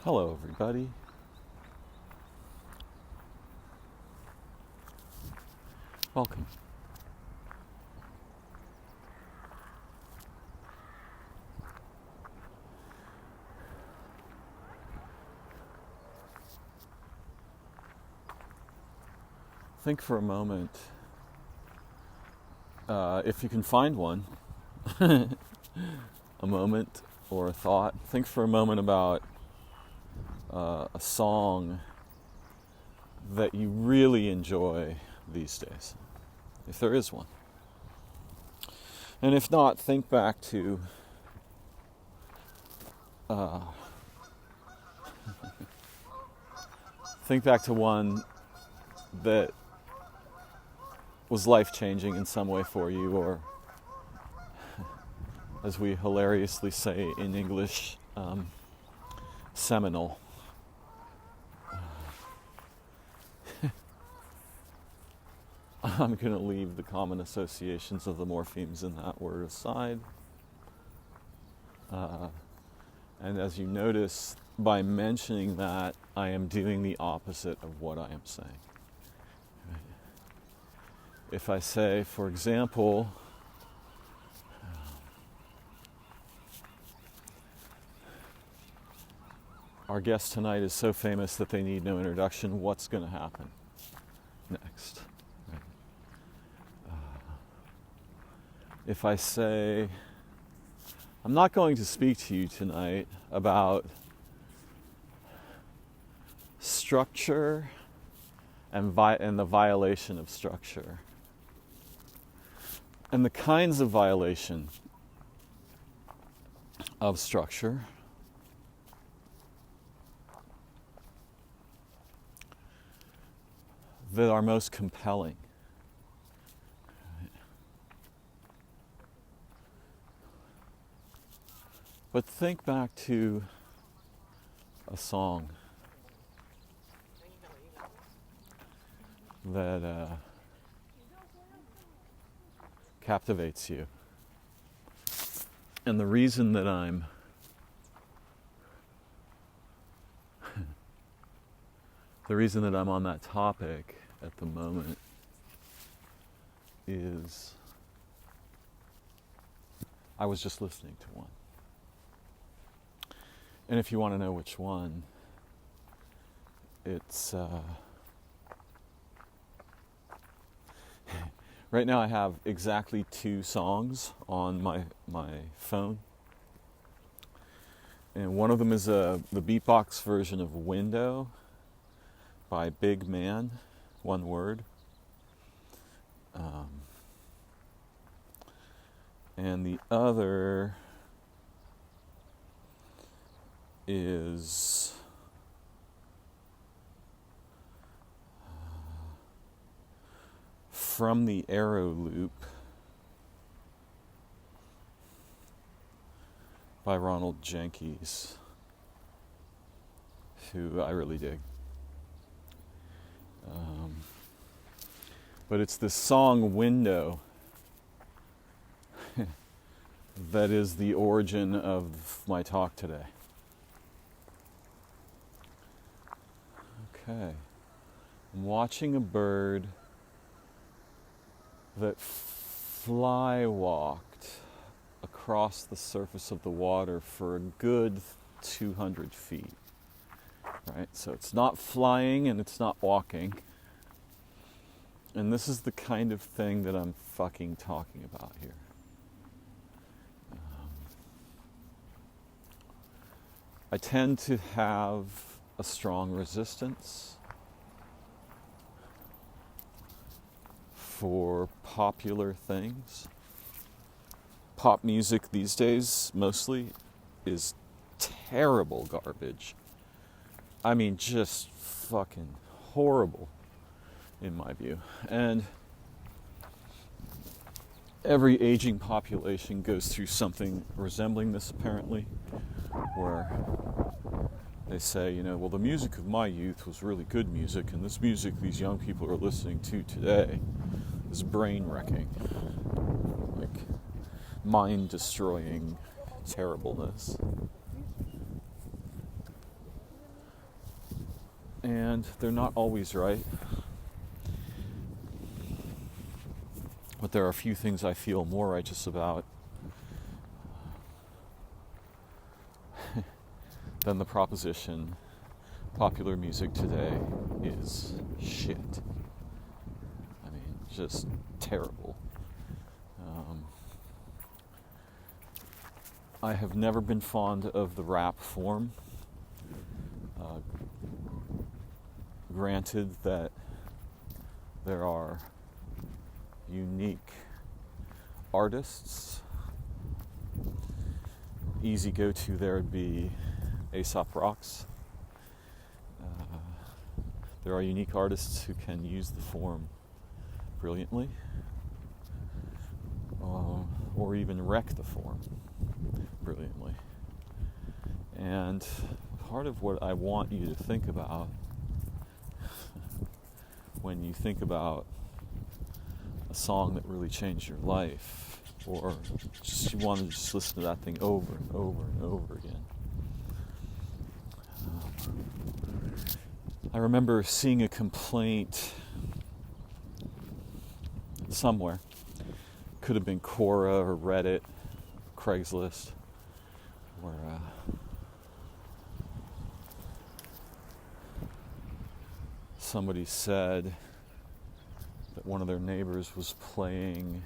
Hello, everybody. Welcome. Think for a moment, if you can find one, a moment or a thought. Think for a moment about a song that you really enjoy these days, if there is one. And if not, think back to one that was life-changing in some way for you, or as we hilariously say in English, seminal. I'm going to leave the common associations of the morphemes in that word aside. And as you notice, by mentioning that, I am doing the opposite of what I am saying. If I say, for example, our guest tonight is so famous that they need no introduction, what's going to happen next? Right? If I say, I'm not going to speak to you tonight about structure and the violation of structure, and the kinds of violation of structure that are most compelling. But think back to a song that captivates you. And the reason that I'm on that topic at the moment is I was just listening to one. And if you want to know which one, it's right now I have exactly 2 songs on my phone. And one of them is the beatbox version of Window by Big Man, one word. And the other is From the Arrow Loop by Ronald Jenkins, who I really dig. But it's this song Window that is the origin of my talk today. Okay. I'm watching a bird that fly walked across the surface of the water for a good 200 feet. Right? So it's not flying and it's not walking. And this is the kind of thing that I'm fucking talking about here. I tend to have a strong resistance for popular things. Pop music these days mostly is terrible garbage. I mean, just fucking horrible in my view. And every aging population goes through something resembling this, apparently, where they say, well, the music of my youth was really good music, and this music these young people are listening to today is brain-wrecking, like mind-destroying terribleness. and they're not always right. But there are a few things I feel more righteous about than the proposition popular music today is shit. I mean, just terrible. I have never been fond of the rap form. Granted that there are unique artists. Easy go-to there would be Aesop Rocks. There are unique artists who can use the form brilliantly, or even wreck the form brilliantly. And part of what I want you to think about when you think about a song that really changed your life, or just you want to just listen to that thing over and over and over again. I remember seeing a complaint somewhere. Could have been Quora or Reddit, Craigslist, where somebody said that one of their neighbors was playing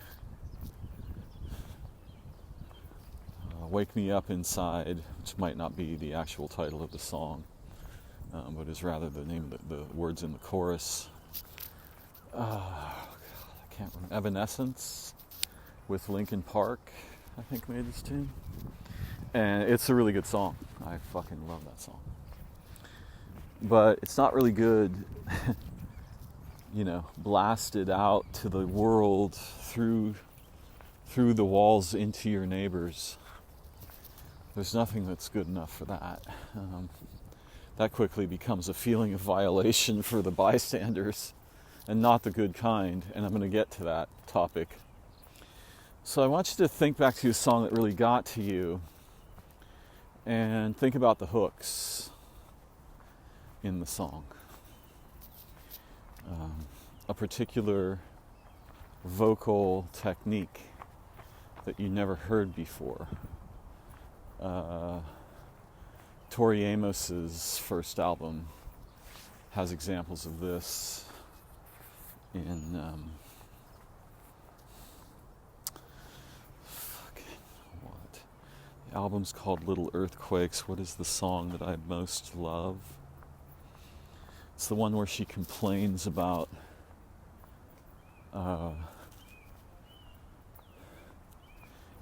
Wake Me Up Inside, which might not be the actual title of the song, but is rather the name of the words in the chorus. I can't remember. Evanescence with Linkin Park, I think, made this tune. And it's a really good song. I fucking love that song. But it's not really good, blasted out to the world through the walls into your neighbors. There's nothing that's good enough for that. That quickly becomes a feeling of violation for the bystanders, and not the good kind, and I'm going to get to that topic. So I want you to think back to a song that really got to you, and think about the hooks in the song. A particular vocal technique that you never heard before. Tori Amos's first album has examples of this in the album's called Little Earthquakes. What is the song that I most love? It's the one where she complains about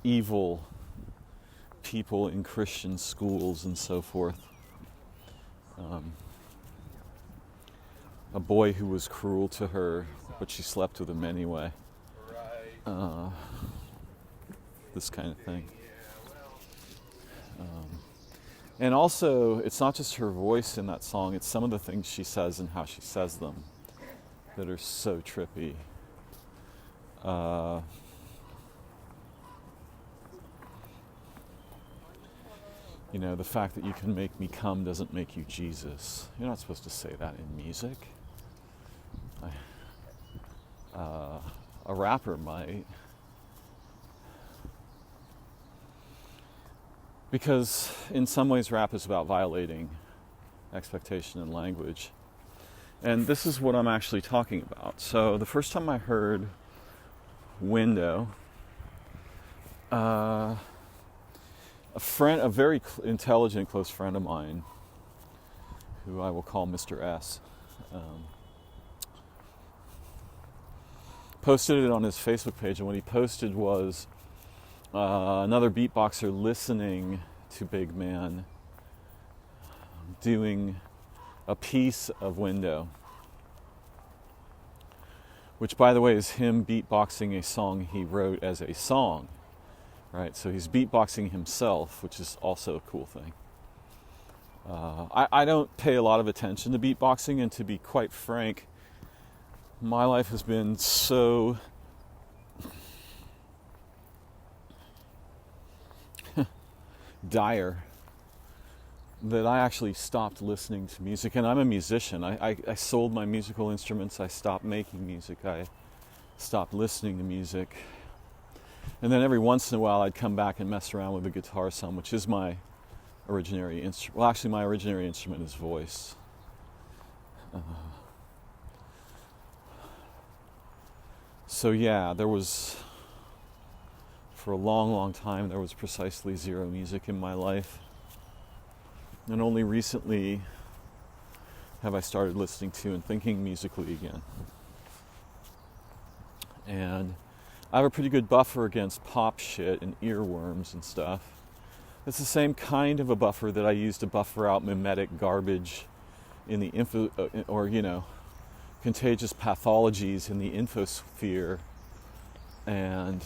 evil people in Christian schools and so forth. A boy who was cruel to her, but she slept with him anyway. This kind of thing. And also, it's not just her voice in that song, it's some of the things she says and how she says them that are so trippy. The fact that you can make me come doesn't make you Jesus. You're not supposed to say that in music. A rapper might. Because in some ways rap is about violating expectation and language. And this is what I'm actually talking about. So the first time I heard Window, a very intelligent close friend of mine, who I will call Mr. S, posted it on his Facebook page, and what he posted was another beatboxer listening to Big Man doing a piece of Window, which, by the way, is him beatboxing a song he wrote as a song, right? So he's beatboxing himself, which is also a cool thing. I don't pay a lot of attention to beatboxing, and to be quite frank, my life has been so dire that I actually stopped listening to music. And I'm a musician. I sold my musical instruments. I stopped making music. I stopped listening to music. And then every once in a while I'd come back and mess around with the guitar some, which is my originary instrument. Well, actually my originary instrument is voice. So yeah, there was, for a long, long time, there was precisely zero music in my life. And only recently have I started listening to and thinking musically again. And I have a pretty good buffer against pop shit and earworms and stuff. It's the same kind of a buffer that I use to buffer out mimetic garbage in the contagious pathologies in the infosphere and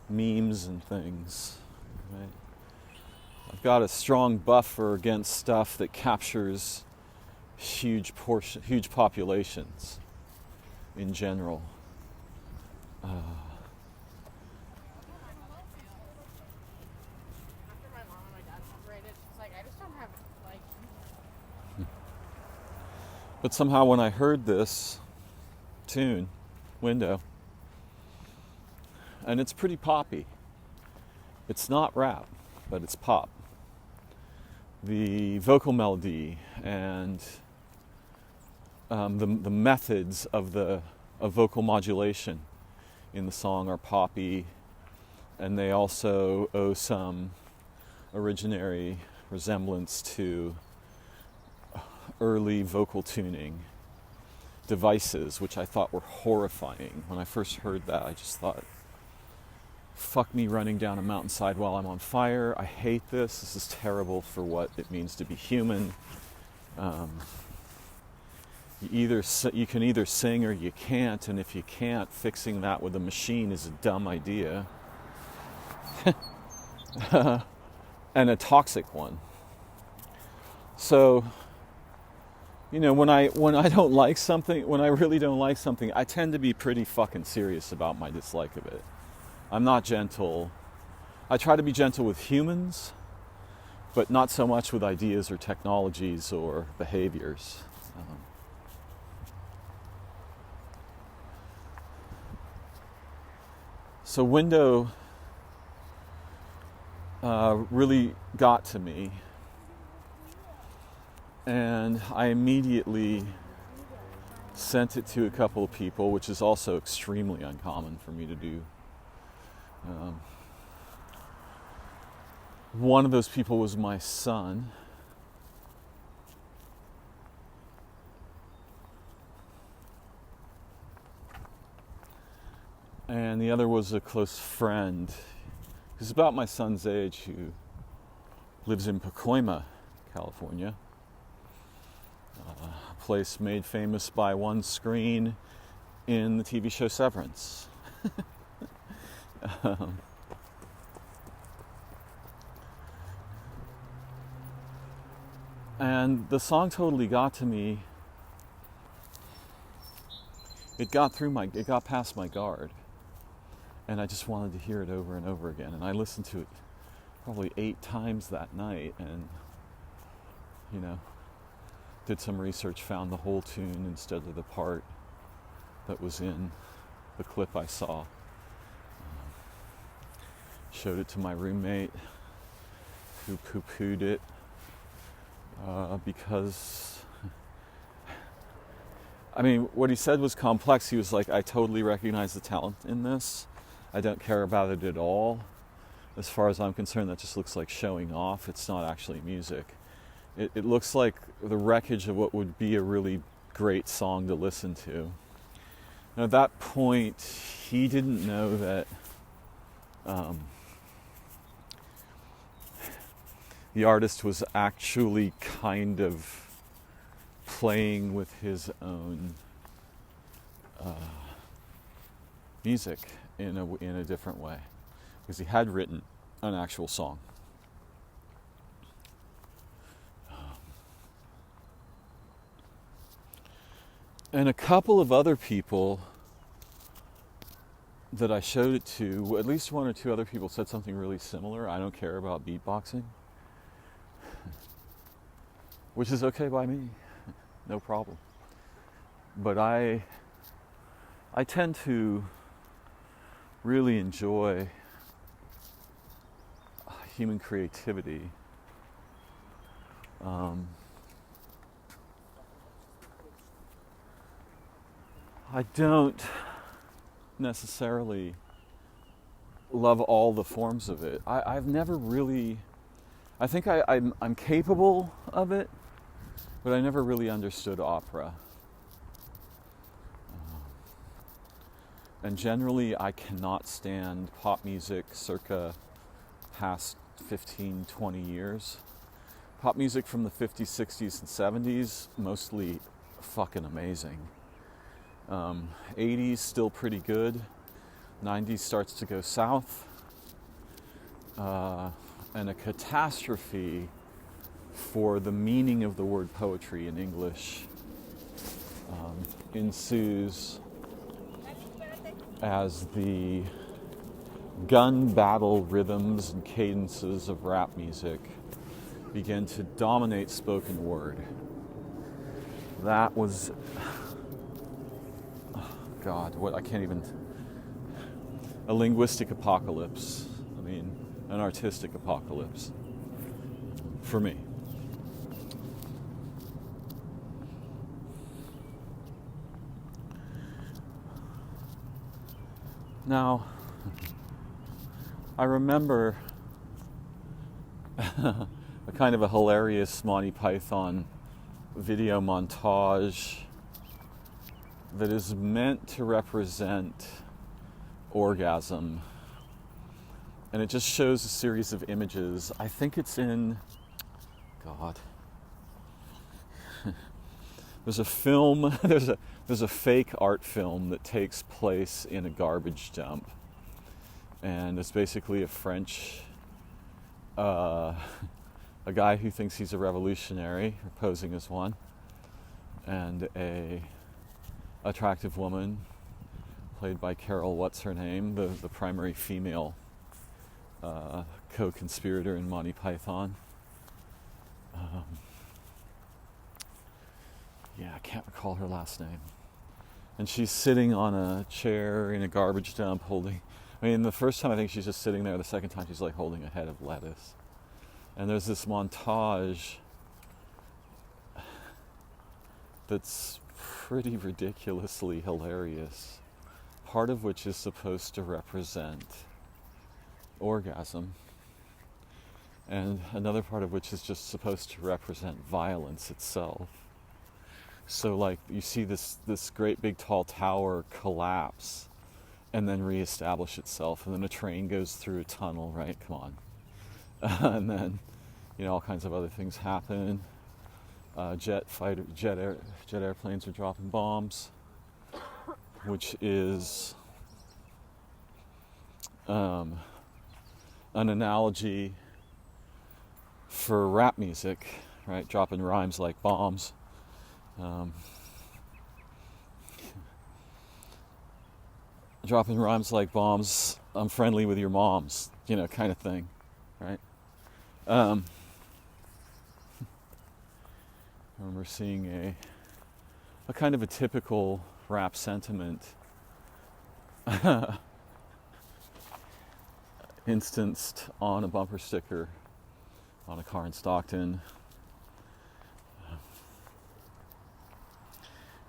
memes and things. Right? I've got a strong buffer against stuff that captures huge populations in general. But somehow when I heard this tune, Window, and it's pretty poppy. It's not rap, but it's pop. The vocal melody and the methods of vocal modulation in the song are poppy, and they also owe some originary resemblance to early vocal tuning devices, which I thought were horrifying. When I first heard that, I just thought, fuck me running down a mountainside while I'm on fire. I hate this. This is terrible for what it means to be human. You can either sing or you can't, and if you can't, fixing that with a machine is a dumb idea. And a toxic one. So, when I don't like something, when I really don't like something, I tend to be pretty fucking serious about my dislike of it. I'm not gentle. I try to be gentle with humans, but not so much with ideas or technologies or behaviors. So Window really got to me, and I immediately sent it to a couple of people, which is also extremely uncommon for me to do. One of those people was my son. And the other was a close friend who's about my son's age, who lives in Pacoima, California. A place made famous by one screen in the TV show Severance. And the song totally got to me. It got past my guard. And I just wanted to hear it over and over again. And I listened to it probably 8 times that night, and did some research, found the whole tune instead of the part that was in the clip I saw. Showed it to my roommate, who poo-pooed it because, what he said was complex. He was like, I totally recognize the talent in this. I don't care about it at all. As far as I'm concerned, that just looks like showing off. It's not actually music. It looks like the wreckage of what would be a really great song to listen to. And at that point, he didn't know that the artist was actually kind of playing with his own music in a different way, because he had written an actual song. And a couple of other people that I showed it to, at least one or two other people said something really similar. I don't care about beatboxing, which is okay by me, no problem. But I tend to really enjoy human creativity. I don't necessarily love all the forms of it. I've never really, I think I'm capable of it, but I never really understood opera. And generally I cannot stand pop music circa past 15, 20 years. Pop music from the 50s, 60s, and 70s, mostly fucking amazing. 80s, still pretty good. 90s starts to go south. And a catastrophe for the meaning of the word poetry in English ensues as the gun battle rhythms and cadences of rap music begin to dominate spoken word. That was, oh God, what, I can't even, a linguistic apocalypse. I mean, an artistic apocalypse for me. Now, I remember a kind of a hilarious Monty Python video montage that is meant to represent orgasm. And it just shows a series of images. I think it's in, God. There's a film, there's a fake art film that takes place in a garbage dump. And it's basically a French, a guy who thinks he's a revolutionary, or posing as one, and a attractive woman, played by Carol, what's her name, the primary female co-conspirator in Monty Python. I can't recall her last name. And she's sitting on a chair in a garbage dump holding, I mean, the first time I think she's just sitting there, the second time she's like holding a head of lettuce. And there's this montage that's pretty ridiculously hilarious, part of which is supposed to represent orgasm, and another part of which is just supposed to represent violence itself. So like you see this great big tall tower collapse and then reestablish itself, and then a train goes through a tunnel, right? Come on. And then, all kinds of other things happen. Jet airplanes are dropping bombs, which is an analogy for rap music, right? Dropping rhymes like bombs. Dropping rhymes like bombs, I'm friendly with your moms, kind of thing, right? I remember seeing a kind of a typical rap sentiment instanced on a bumper sticker on a car in Stockton.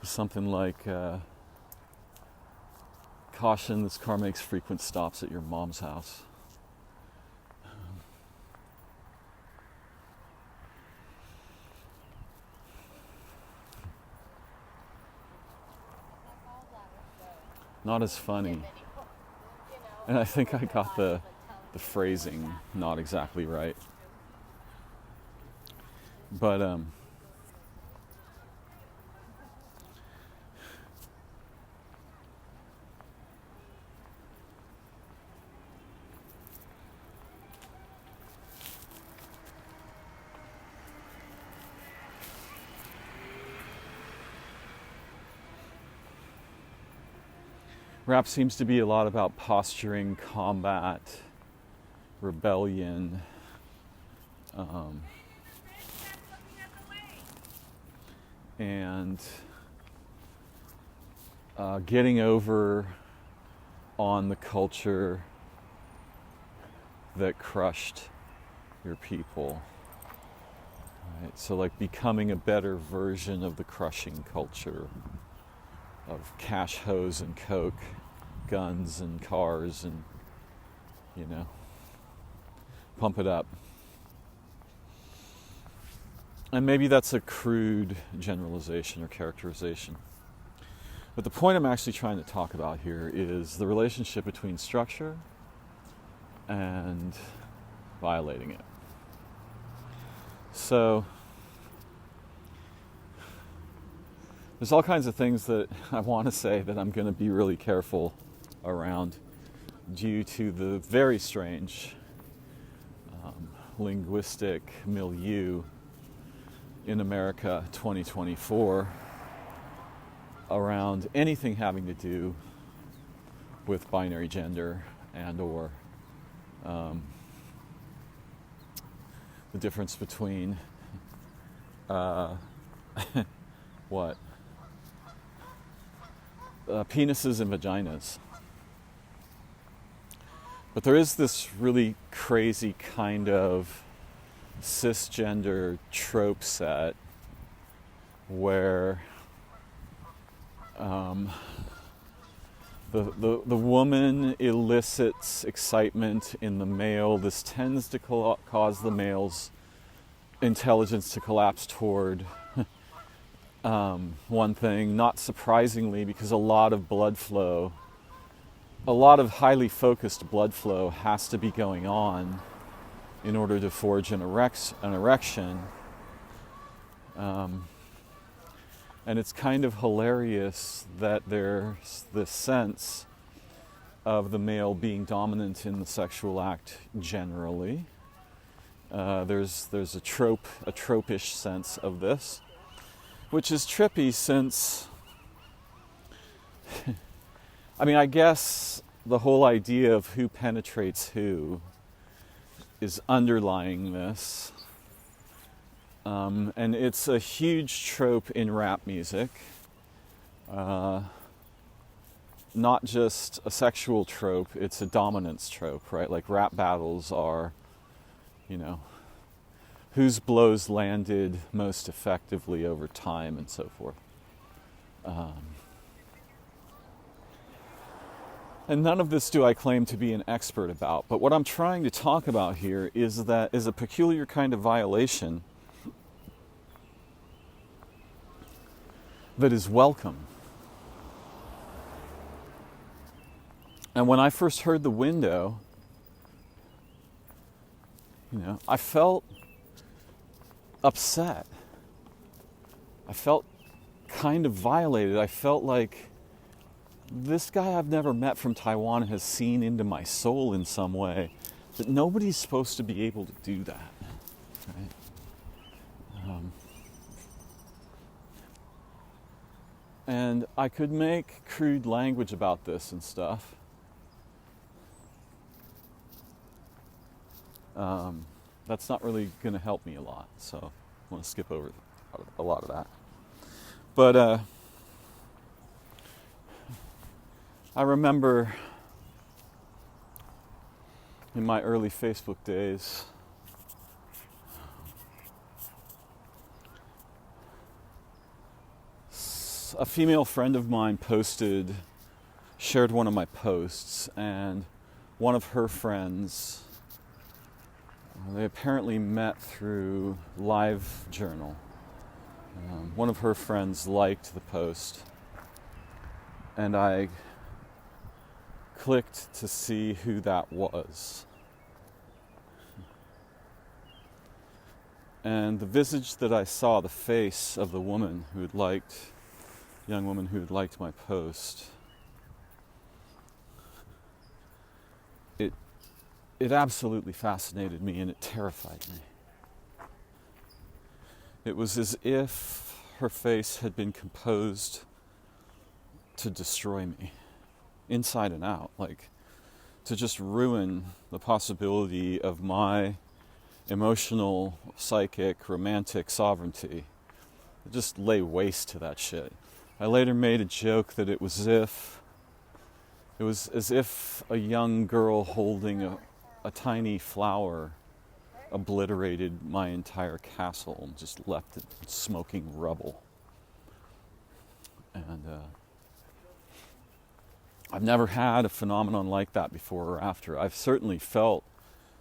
Something like, caution, this car makes frequent stops at your mom's house. Not as funny. And I think I got the phrasing not exactly right. But, Rap seems to be a lot about posturing, combat, rebellion, and getting over on the culture that crushed your people. Right? So like becoming a better version of the crushing culture of cash hoes and coke, guns and cars, and pump it up. And maybe that's a crude generalization or characterization. But the point I'm actually trying to talk about here is the relationship between structure and violating it. So there's all kinds of things that I want to say that I'm going to be really careful around due to the very strange linguistic milieu in America 2024 around anything having to do with binary gender and or the difference between what? Penises and vaginas. But there is this really crazy kind of cisgender trope set where the woman elicits excitement in the male. This tends to cause the male's intelligence to collapse toward one thing, not surprisingly, because a lot of blood flow, a lot of highly focused blood flow has to be going on in order to forge an erection. And it's kind of hilarious that there's this sense of the male being dominant in the sexual act generally. There's a tropish sense of this, which is trippy since, I guess the whole idea of who penetrates who is underlying this. And it's a huge trope in rap music. Not just a sexual trope, it's a dominance trope, right? Like rap battles are, whose blows landed most effectively over time and so forth. And none of this do I claim to be an expert about, but what I'm trying to talk about here is a peculiar kind of violation that is welcome. And when I first heard The Window, I felt upset. I felt kind of violated. I felt like this guy I've never met from Taiwan has seen into my soul in some way, that nobody's supposed to be able to do that, right? And I could make crude language about this and stuff. That's not really going to help me a lot, so I want to skip over a lot of that. But I remember in my early Facebook days, a female friend of mine shared one of my posts, and one of her friends, they apparently met through LiveJournal. One of her friends liked the post, and I clicked to see who that was. And the visage that I saw, the face of the young woman who had liked my post, it absolutely fascinated me and it terrified me. It was as if her face had been composed to destroy me inside and out, like to just ruin the possibility of my emotional, psychic, romantic sovereignty. Just lay waste to that shit. I later made a joke that it was as if a young girl holding a tiny flower obliterated my entire castle and just left it smoking rubble. And I've never had a phenomenon like that before or after. I've certainly felt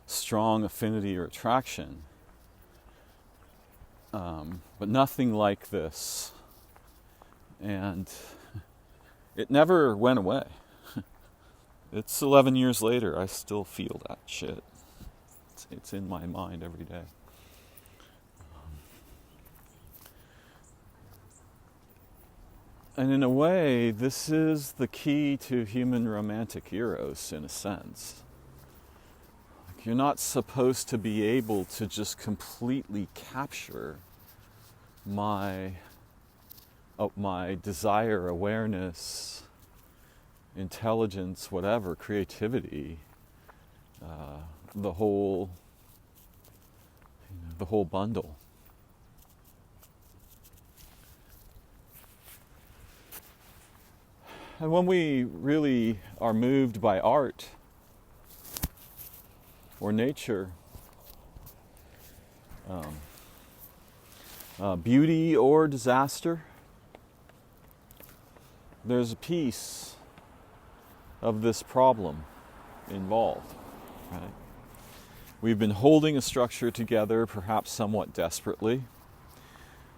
strong affinity or attraction, but nothing like this. And it never went away. It's 11 years later, I still feel that shit. It's in my mind every day. And in a way, this is the key to human romantic eros, in a sense. Like, you're not supposed to be able to just completely capture my desire, awareness, intelligence, whatever, creativity, the whole bundle. And when we really are moved by art or nature, beauty or disaster, there's a piece of this problem involved, right? We've been holding a structure together, perhaps somewhat desperately.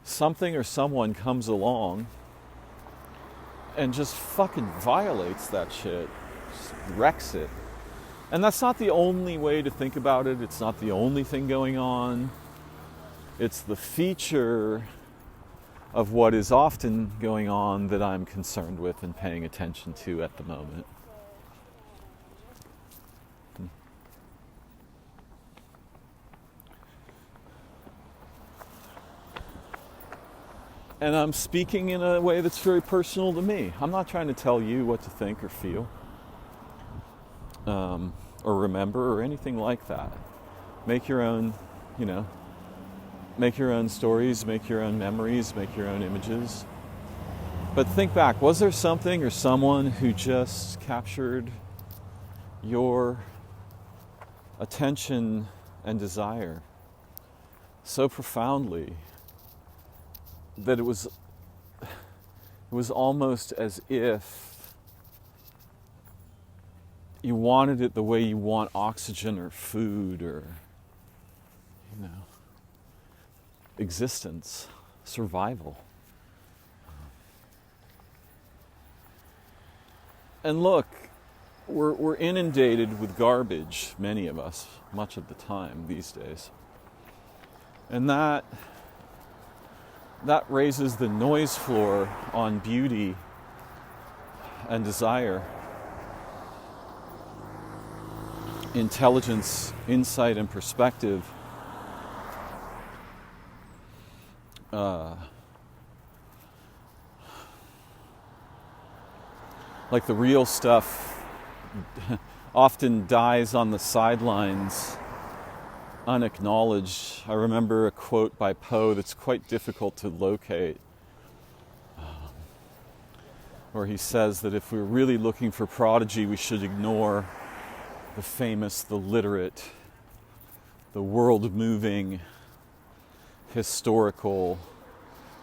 Something or someone comes along and just fucking violates that shit, just wrecks it. And that's not the only way to think about it. It's not the only thing going on. It's the feature of what is often going on that I'm concerned with and paying attention to at the moment. And I'm speaking in a way that's very personal to me. I'm not trying to tell you what to think or feel, or remember, or anything like that. Make your own, make your own stories, make your own memories, make your own images. But think back, was there something or someone who just captured your attention and desire so profoundly that it was almost as if you wanted it the way you want oxygen or food or, existence, survival. And look, we're inundated with garbage, many of us, much of the time these days. And that raises the noise floor on beauty and desire, intelligence, insight, and perspective. Like the real stuff often dies on the sidelines, unacknowledged. I remember a quote by Poe that's quite difficult to locate, where he says that if we're really looking for prodigy, we should ignore the famous, the literate, the world-moving, historical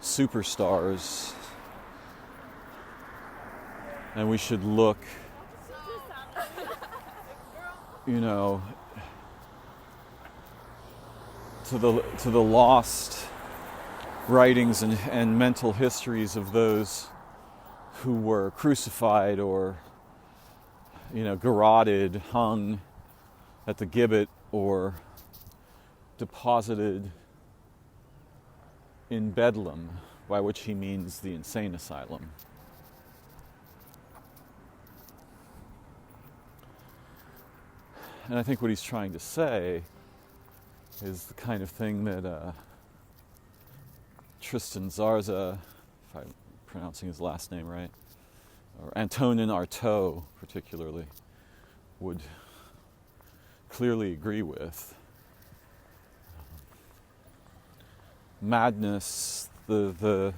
superstars, and we should look, to the lost writings and mental histories of those who were crucified or, garroted, hung at the gibbet, or deposited in Bedlam, by which he means the insane asylum. And I think what he's trying to say is the kind of thing that Tristan Zarza, if I'm pronouncing his last name right, or Antonin Artaud particularly, would clearly agree with. Madness, the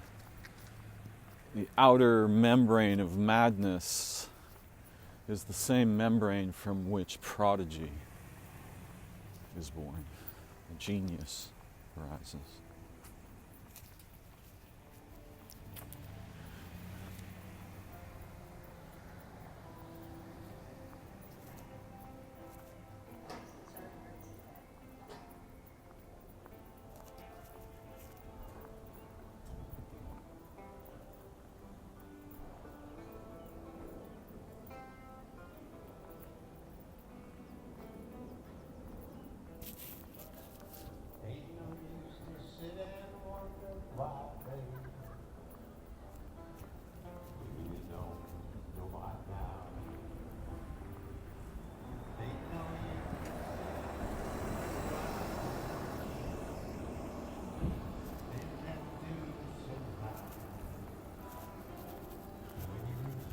outer membrane of madness is the same membrane from which prodigy is born, a genius arises.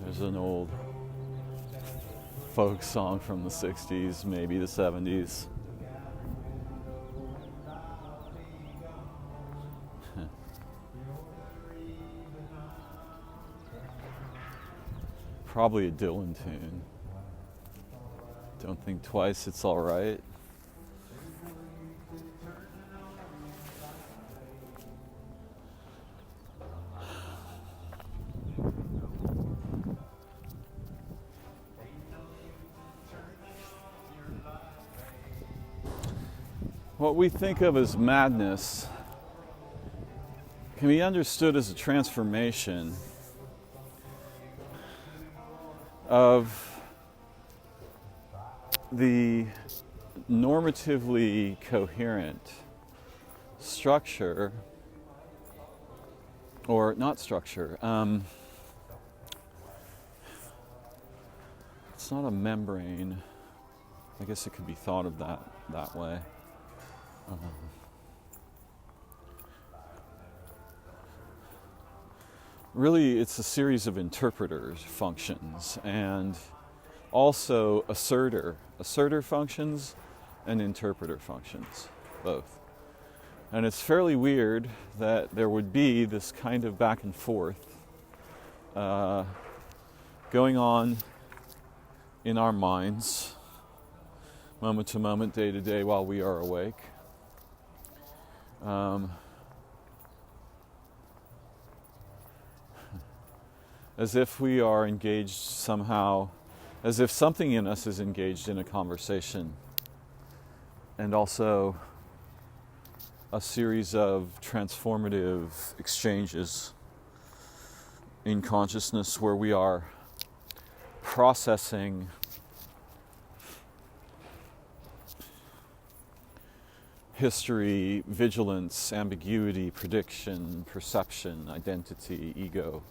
There's an old folk song from the 60s, maybe the 70s. Probably a Dylan tune. Don't think twice, it's all right. What we think of as madness can be understood as a transformation of the normatively coherent structure, or not structure, it's not a membrane. I guess it could be thought of that way. Really, it's a series of interpreter functions and also asserter functions and interpreter functions, both. And it's fairly weird that there would be this kind of back and forth going on in our minds, moment to moment, day to day, while we are awake. As if we are engaged somehow, as if something in us is engaged in a conversation, and also a series of transformative exchanges in consciousness where we are processing history, vigilance, ambiguity, prediction, perception, identity, ego.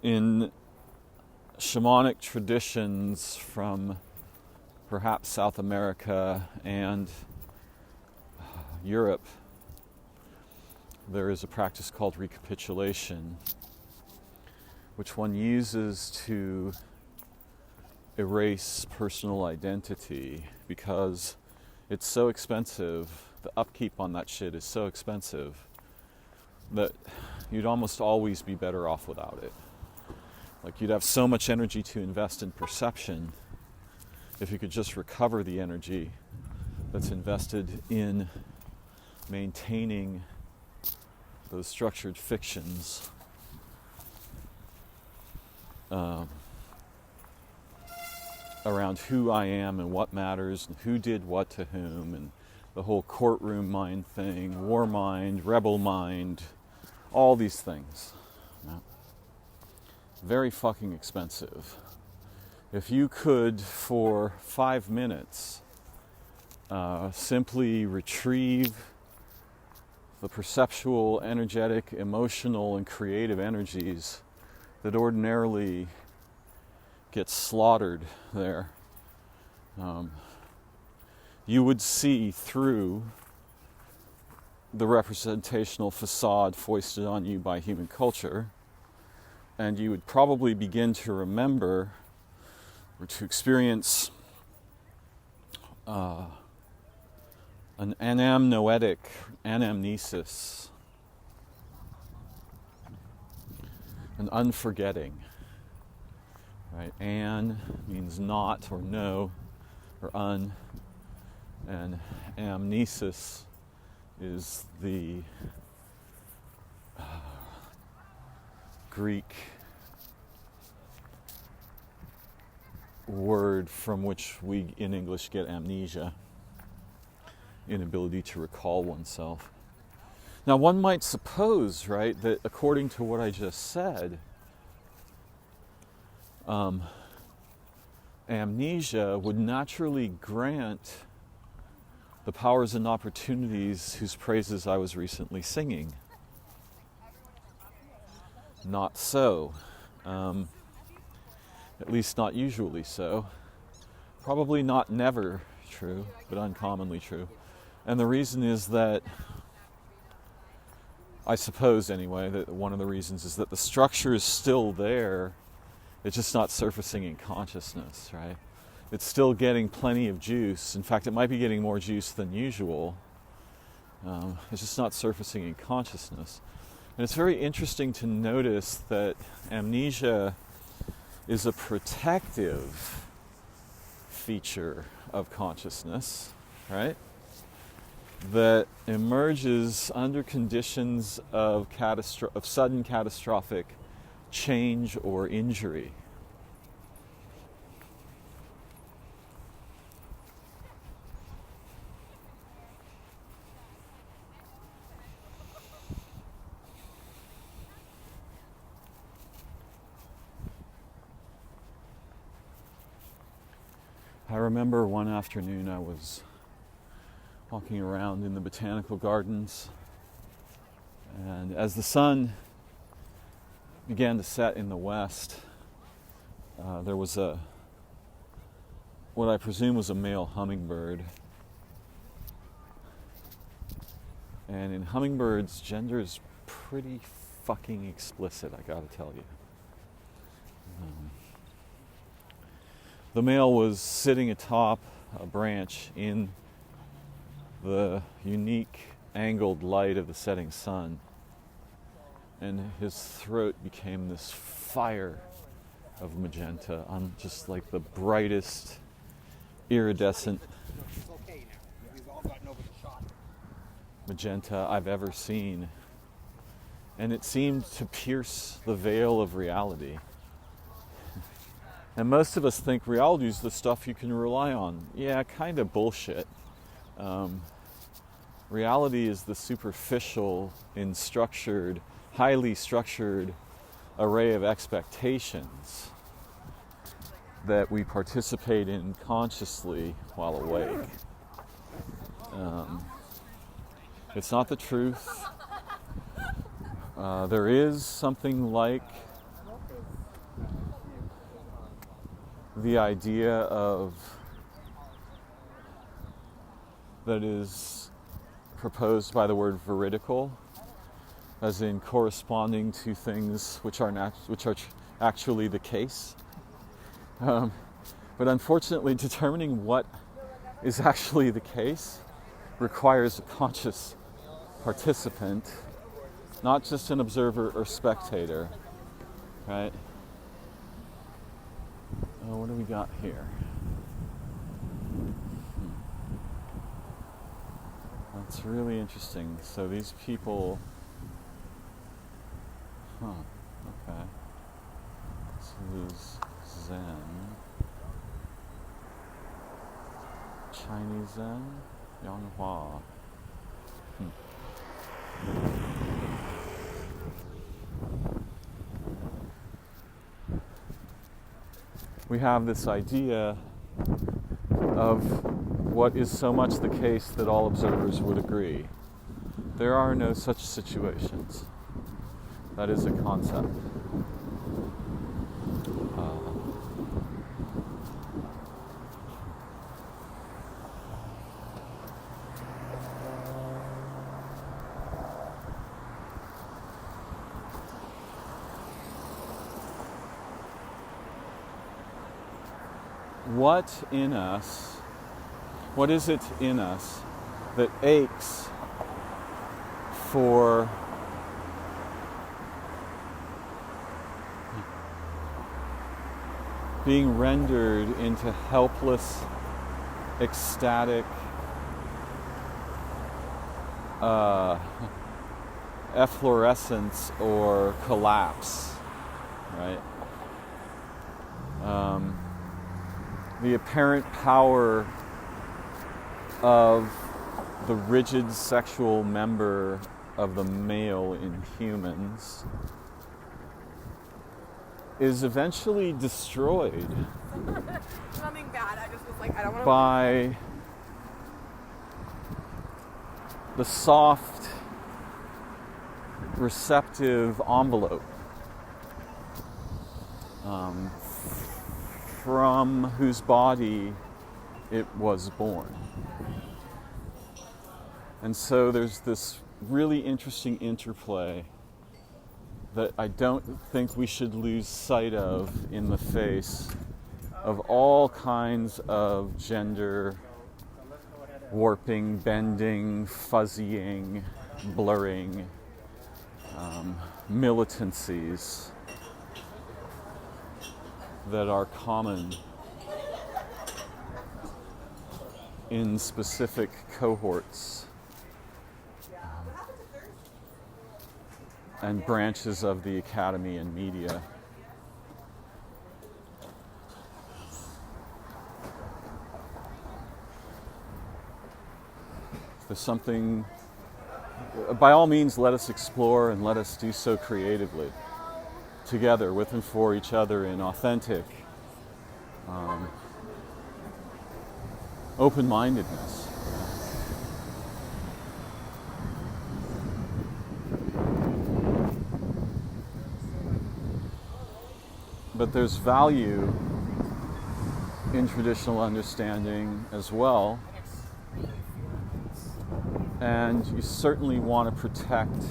In shamanic traditions from perhaps South America and Europe, there is a practice called recapitulation, which one uses to erase personal identity because it's so expensive. The upkeep on that shit is so expensive that you'd almost always be better off without it. Like, you'd have so much energy to invest in perception if you could just recover the energy that's invested in maintaining those structured fictions. Around who I am and what matters and who did what to whom, and the whole courtroom mind thing, war mind, rebel mind, all these things. Yeah. Very fucking expensive. If you could, for 5 minutes, simply retrieve the perceptual, energetic, emotional, and creative energies that ordinarily get slaughtered there, you would see through the representational facade foisted on you by human culture, and you would probably begin to remember or to experience an anamnoetic anamnesis, an unforgetting. Right? An means not or no or un, and amnesis is the Greek word from which we in English get amnesia, inability to recall oneself. Now, one might suppose, right, that according to what I just said, amnesia would naturally grant the powers and opportunities whose praises I was recently singing. Not so. At least not usually so. Probably not never true, but uncommonly true. And the reason is that, I suppose anyway, that one of the reasons is that the structure is still there, it's just not surfacing in consciousness, right? It's still getting plenty of juice. In fact, it might be getting more juice than usual. It's just not surfacing in consciousness. And it's very interesting to notice that amnesia is a protective feature of consciousness, right? That emerges under conditions of sudden catastrophic change or injury. I remember one afternoon I was walking around in the botanical gardens, and as the sun began to set in the west, there was what I presume was a male hummingbird. And in hummingbirds, gender is pretty fucking explicit, I gotta tell you. The male was sitting atop a branch in the unique angled light of the setting sun, and his throat became this fire of magenta on just like the brightest iridescent magenta I've ever seen. And it seemed to pierce the veil of reality. And most of us think reality is the stuff you can rely on. Yeah, kind of bullshit. Reality is the superficial, highly structured array of expectations that we participate in consciously while awake. It's not the truth. There is something like the idea of that is proposed by the word veridical, as in corresponding to things which are actually the case. But unfortunately, determining what is actually the case requires a conscious participant, not just an observer or spectator, right? Oh, what do we got here? That's really interesting. So these people, okay. This is Zen. Chinese Zen, Yanghua. We have this idea of what is so much the case that all observers would agree. There are no such situations. That is a concept. what is it in us that aches for being rendered into helpless, ecstatic, efflorescence or collapse, right? The apparent power of the rigid sexual member of the male in humans is eventually destroyed Nothing bad. I just was like, I don't want to. by the soft, receptive envelope from whose body it was born. And so there's this really interesting interplay that I don't think we should lose sight of in the face of all kinds of gender warping, bending, fuzzying, blurring, militancies that are common in specific cohorts and branches of the academy and media. There's something, by all means, let us explore and let us do so creatively, together, with and for each other, in authentic, open-mindedness. But there's value in traditional understanding as well. And you certainly want to protect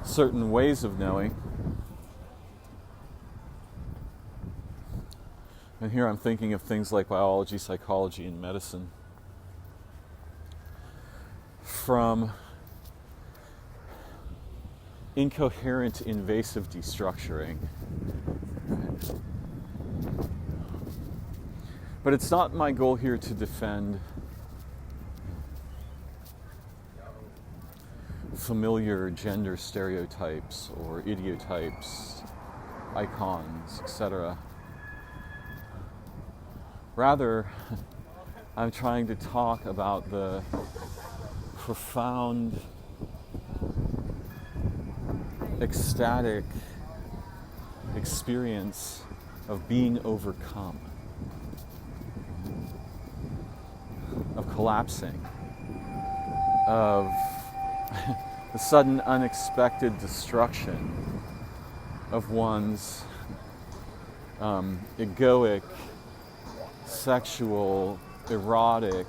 certain ways of knowing. And here I'm thinking of things like biology, psychology, and medicine. From incoherent, invasive destructuring. But it's not my goal here to defend familiar gender stereotypes or idiotypes, icons, etc. Rather, I'm trying to talk about the profound, ecstatic experience of being overcome, of collapsing, of the sudden unexpected destruction of one's egoic, sexual, erotic,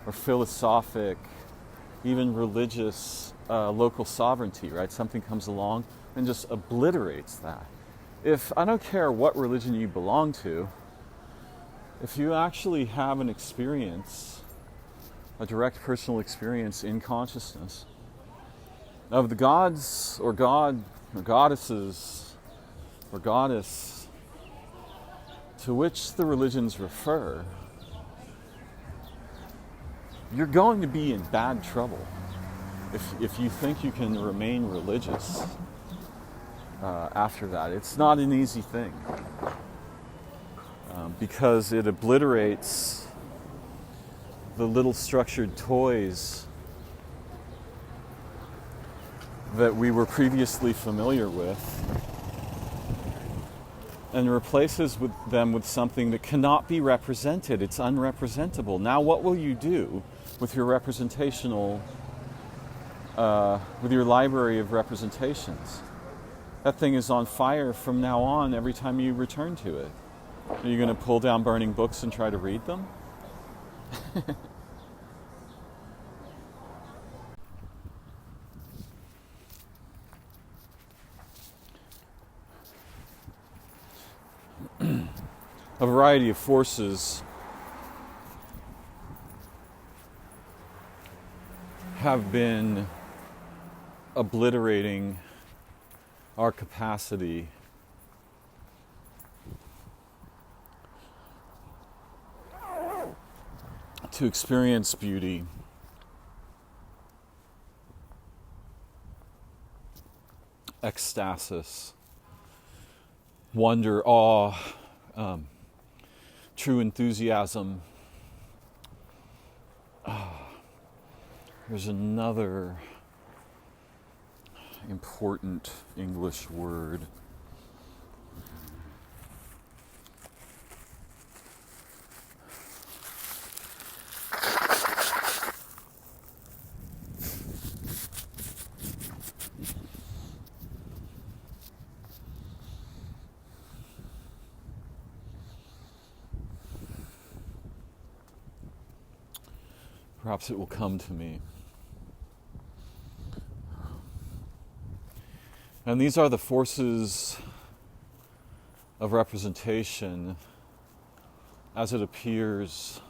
or philosophic, even religious local sovereignty, right? Something comes along and just obliterates that. If, I don't care what religion you belong to, if you actually have an experience, a direct personal experience in consciousness of the gods or God or goddesses or goddess to which the religions refer, you're going to be in bad trouble if you think you can remain religious after that. It's not an easy thing because it obliterates the little structured toys that we were previously familiar with and replaces them with something that cannot be represented. It's unrepresentable. Now what will you do with your representational, with your library of representations? That thing is on fire from now on every time you return to it. Are you going to pull down burning books and try to read them? a variety of forces have been obliterating our capacity to experience beauty, ecstasis, wonder, awe, true enthusiasm. There's another important English word. Perhaps it will come to me. And these are the forces of representation as it appears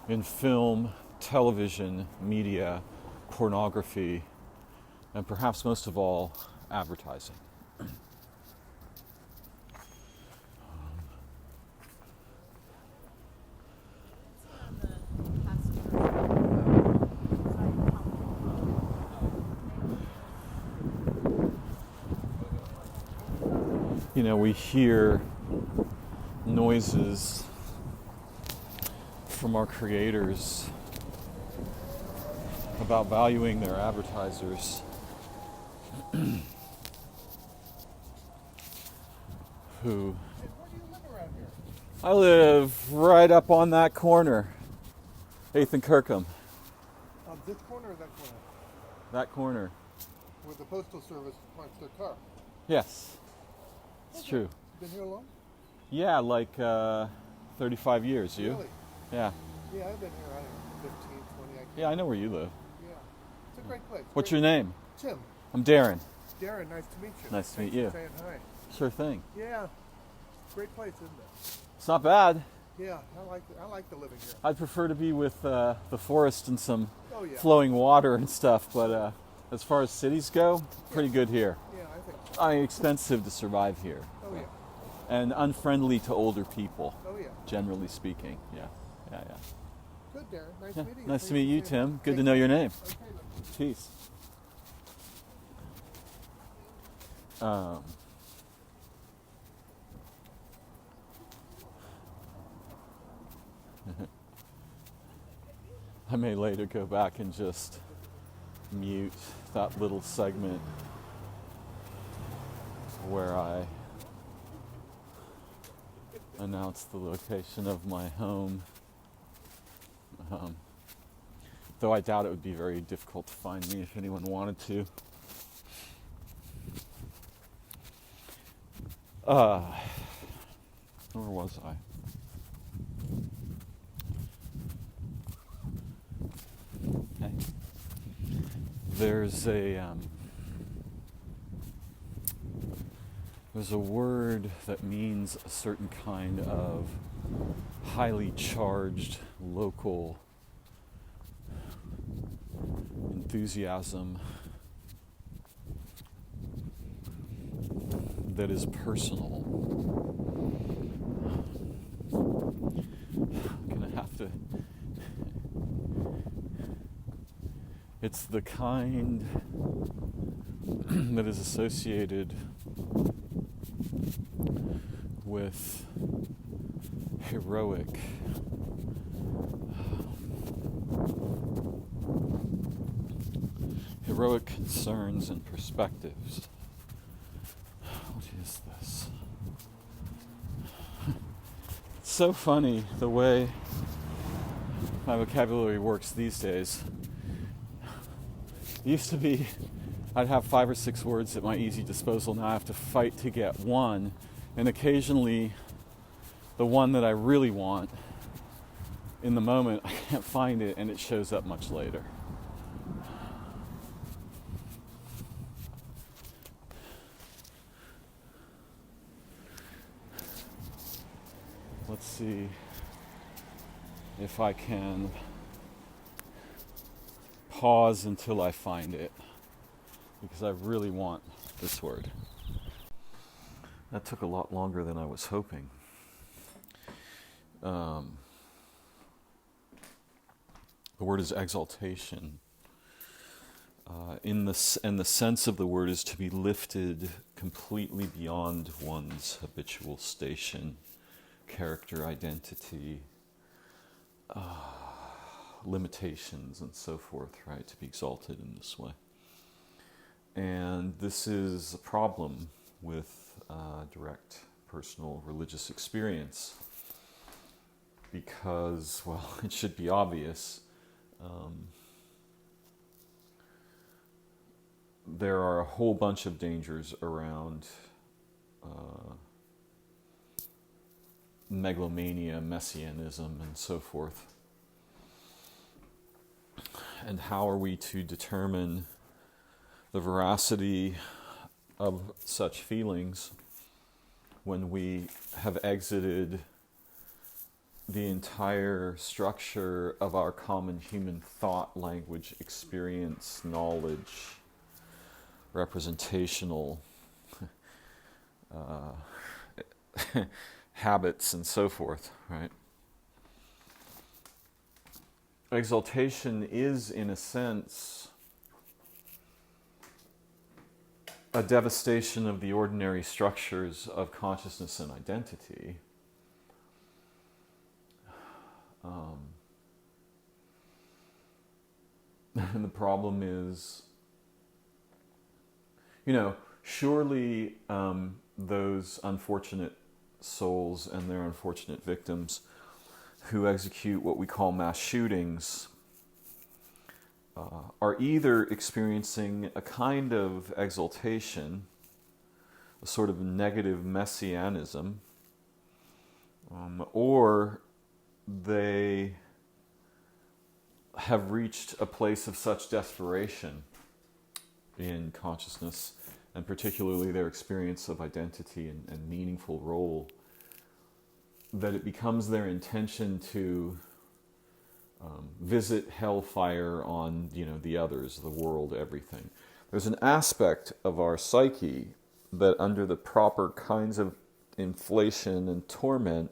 in film, television, media, pornography, and perhaps most of all, advertising. You know, we hear noises from our creators about valuing their advertisers who... I live right up on that corner, 8th and Kirkham. This corner or that corner? That corner. Where the postal service parks their car. Yes, it's true. Been here long? Yeah, like 35 years. You? Really? Yeah. Yeah, I've been here, I don't know, 15, 20. Yeah, I know where you live. Yeah. It's a great place. What's your name? Tim. I'm Darren. Darren, nice to meet you. Nice to meet Thanks you. for saying hi. Sure thing. Yeah. Great place, isn't it? It's not bad. Yeah, I like the living here. I'd prefer to be with the forest and some Oh, yeah. flowing water and stuff, but as far as cities go, pretty good here. Yeah, I think so. I mean, expensive to survive here. Oh, yeah. And unfriendly to older people, Oh, yeah. generally speaking. Yeah. Good, Darren. Nice Yeah. meeting you. Nice to Thanks meet for you, saying Tim. hi. Good to Thank know you. your name. Okay, then. Peace. I may later go back and just mute that little segment where I announce the location of my home. Though I doubt it would be very difficult to find me if anyone wanted to. Where was I? Okay. There's a word that means a certain kind of highly charged local enthusiasm that is personal. I'm gonna have to... It's the kind that is associated with heroic concerns and perspectives. What is this? It's so funny the way my vocabulary works these days. It used to be I'd have 5 or 6 words at my easy disposal. Now I have to fight to get one, and occasionally the one that I really want in the moment, I can't find it, and it shows up much later. see if I can pause until I find it, because I really want this word. That took a lot longer than I was hoping. The word is exaltation. And the sense of the word is to be lifted completely beyond one's habitual station, character, identity, limitations, and so forth, right? To be exalted in this way. And this is a problem with direct personal religious experience because, well, it should be obvious. There are a whole bunch of dangers around megalomania, messianism, and so forth. And how are we to determine the veracity of such feelings when we have exited the entire structure of our common human thought, language, experience, knowledge, representational habits, and so forth, right? Exaltation is, in a sense, a devastation of the ordinary structures of consciousness and identity. And the problem is, surely those unfortunate souls and their unfortunate victims who execute what we call mass shootings are either experiencing a kind of exaltation, a sort of negative messianism, or they have reached a place of such desperation in consciousness, and particularly their experience of identity and meaningful role, that it becomes their intention to visit hellfire on, the others, the world, everything. There's an aspect of our psyche that, under the proper kinds of inflation and torment,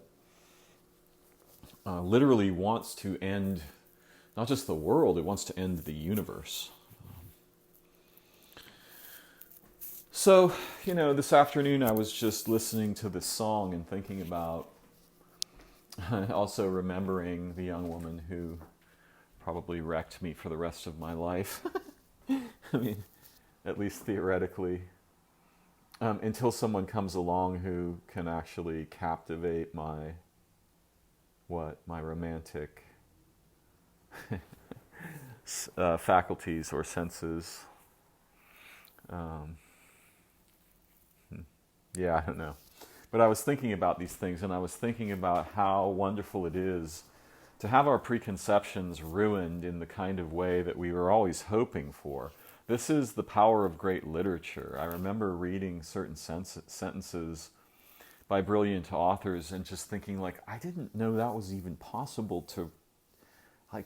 literally wants to end not just the world, it wants to end the universe. So, this afternoon I was just listening to this song and thinking about, also remembering the young woman who probably wrecked me for the rest of my life. I mean, at least theoretically. Until someone comes along who can actually captivate my romantic faculties or senses. Yeah, I don't know. But I was thinking about these things, and I was thinking about how wonderful it is to have our preconceptions ruined in the kind of way that we were always hoping for. This is the power of great literature. I remember reading certain sentences by brilliant authors and just thinking, I didn't know that was even possible to...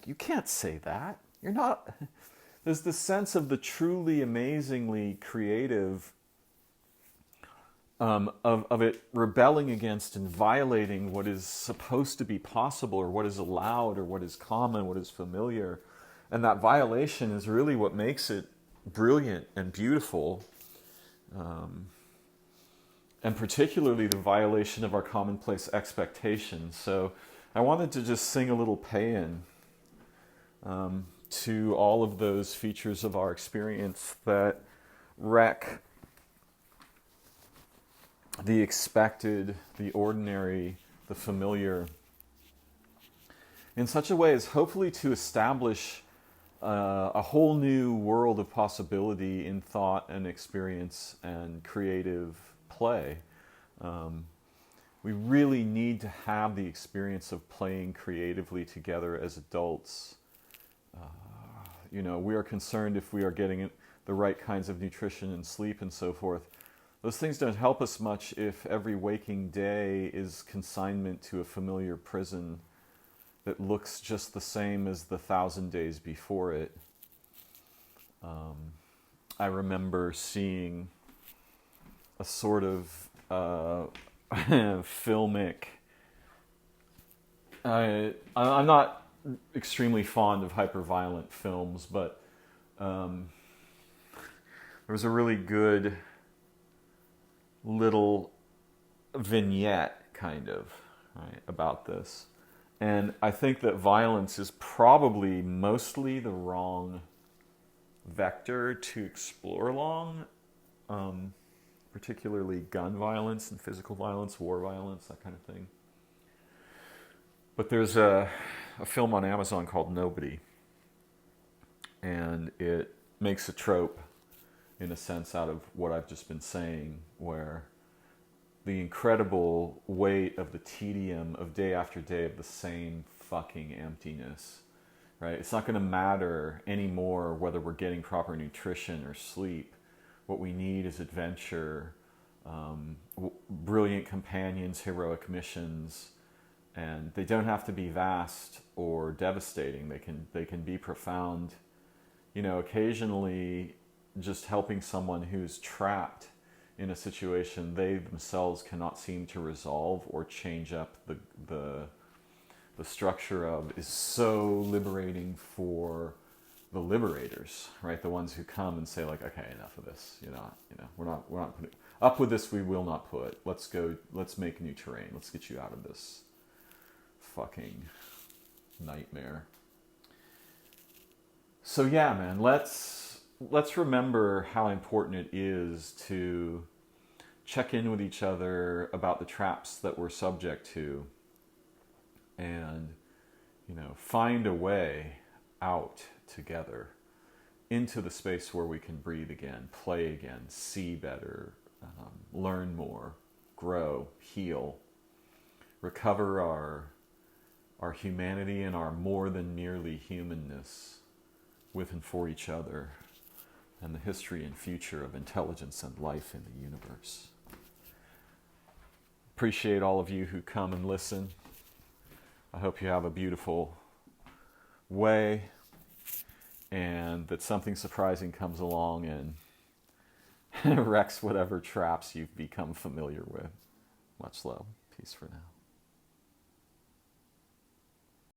you can't say that. You're not... There's this sense of the truly amazingly creative... of it rebelling against and violating what is supposed to be possible, or what is allowed, or what is common, what is familiar. And that violation is really what makes it brilliant and beautiful. And particularly the violation of our commonplace expectations. So I wanted to just sing a little paean to all of those features of our experience that wreck the expected, the ordinary, the familiar, in such a way as hopefully to establish a whole new world of possibility in thought and experience and creative play. We really need to have the experience of playing creatively together as adults. We are concerned if we are getting the right kinds of nutrition and sleep and so forth. those things don't help us much if every waking day is consignment to a familiar prison that looks just the same as the 1,000 days before it. I remember seeing a sort of filmic. I'm not extremely fond of hyper-violent films, but there was a really good little vignette, kind of, right, about this. And I think that violence is probably mostly the wrong vector to explore along, particularly gun violence and physical violence, war violence, that kind of thing. But there's a film on Amazon called Nobody, and it makes a trope, in a sense, out of what I've just been saying, where the incredible weight of the tedium of day after day of the same fucking emptiness, right? It's not going to matter anymore whether we're getting proper nutrition or sleep. What we need is adventure, brilliant companions, heroic missions, and they don't have to be vast or devastating. They can be profound. You know, occasionally just helping someone who's trapped in a situation they themselves cannot seem to resolve or change up the structure of is so liberating for the liberators, right? The ones who come and say, like, okay, enough of this. We're not putting up with this. We will not put. Let's go. Let's make new terrain. Let's get you out of this fucking nightmare. So yeah, man, let's remember how important it is to check in with each other about the traps that we're subject to, and find a way out together into the space where we can breathe again, play again, see better, learn more, grow, heal, recover our humanity and our more than merely humanness with and for each other, and the history and future of intelligence and life in the universe. Appreciate all of you who come and listen. I hope you have a beautiful way, and that something surprising comes along and wrecks whatever traps you've become familiar with. Much love. Peace for now.